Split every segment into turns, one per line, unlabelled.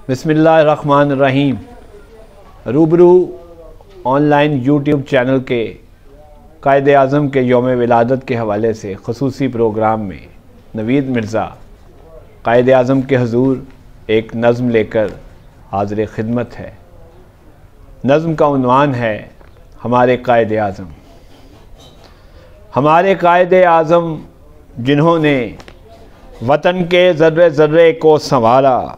बिस्मिल्लाहिर्रहमानिर्रहीम। रूबरू online YouTube channel के कायदे आज़म के यौम विलादत के हवाले से ख़ुसूसी प्रोग्राम में नवीद मिर्ज़ा कायदे आज़म के हुज़ूर एक नज़्म लेकर हाज़िर खिदमत है। नज़्म का उन्वान है हमारे कायदे आज़म। हमारे कायदे आज़म जिन्होंने वतन के ज़र्रे ज़र्रे को संवारा,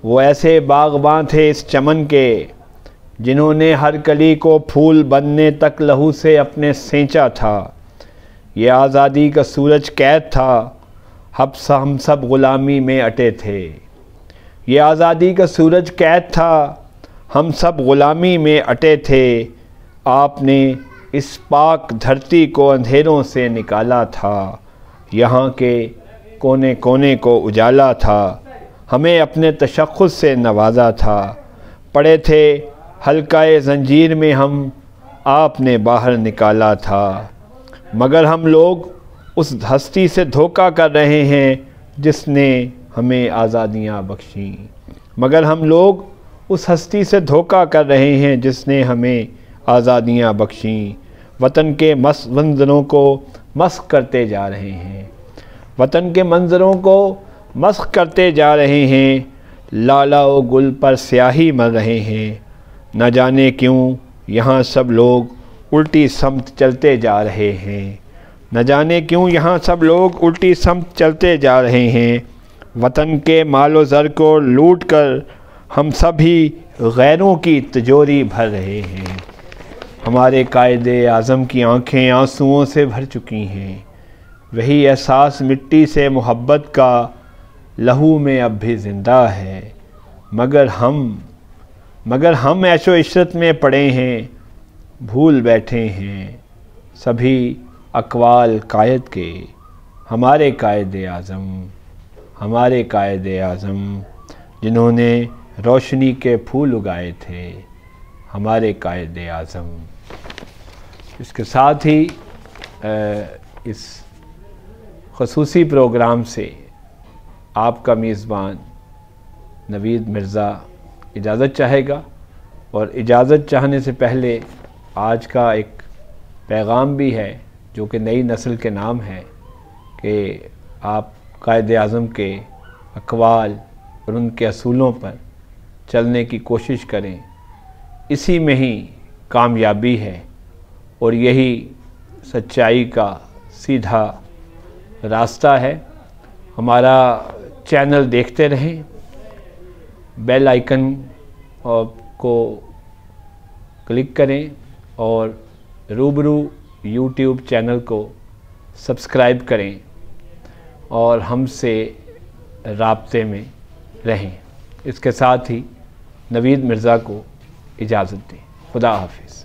वो ऐसे बाग़बान थे इस चमन के जिन्होंने हर कली को फूल बनने तक लहू से अपने सेंचा था। ये आज़ादी का सूरज कैद था, हम सब ग़ुलामी में अटे थे। ये आज़ादी का सूरज कैद था, हम सब ग़ुलामी में अटे थे। आपने इस पाक धरती को अंधेरों से निकाला था, यहाँ के कोने कोने को उजाला था, हमें अपने तशख़्ख़ुस से नवाजा था। पड़े थे हल्काए ज़ंजीर में हम, आपने बाहर निकाला था। मगर हम लोग उस हस्ती से धोखा कर रहे हैं जिसने हमें आज़ादियाँ बख्शी। मगर हम लोग उस हस्ती से धोखा कर रहे हैं जिसने हमें आज़ादियाँ बख्शी। वतन के मंज़रों को मस्ख़ करते जा रहे हैं, वतन के मंज़रों को मस्ख़ करते जा रहे हैं। लाला व गुल पर स्याही मर रहे हैं। न जाने क्यों यहाँ सब लोग उल्टी समत चलते जा रहे हैं। न जाने क्यों यहाँ सब लोग उल्टी समत चलते जा रहे हैं। वतन के मालो ज़र को लूट कर हम सभी गैरों की तिजोरी भर रहे हैं। हमारे कायदे आज़म की आँखें आंसुओं से भर चुकी हैं। वही एहसास मिट्टी से मोहब्बत का लहू में अब भी ज़िंदा है। मगर हम ऐशो इशरत में पड़े हैं, भूल बैठे हैं सभी अक़वाल कायद के। हमारे कायदे आज़म जिन्होंने रोशनी के फूल उगाए थे, हमारे कायदे आज़म। इसके साथ ही इस ख़ुसूसी प्रोग्राम से आपका मेज़बान नवीद मिर्ज़ा इजाज़त चाहेगा। और इजाज़त चाहने से पहले आज का एक पैगाम भी है जो कि नई नस्ल के नाम है कि आप कायदे आज़म के अक़वाल और उनके असूलों पर चलने की कोशिश करें। इसी में ही कामयाबी है और यही सच्चाई का सीधा रास्ता है। हमारा चैनल देखते रहें, बेल आइकन को क्लिक करें और रूबरू यूट्यूब चैनल को सब्सक्राइब करें और हमसे राब्ते में रहें। इसके साथ ही नवीद मिर्ज़ा को इजाज़त दें। खुदा हाफिज़।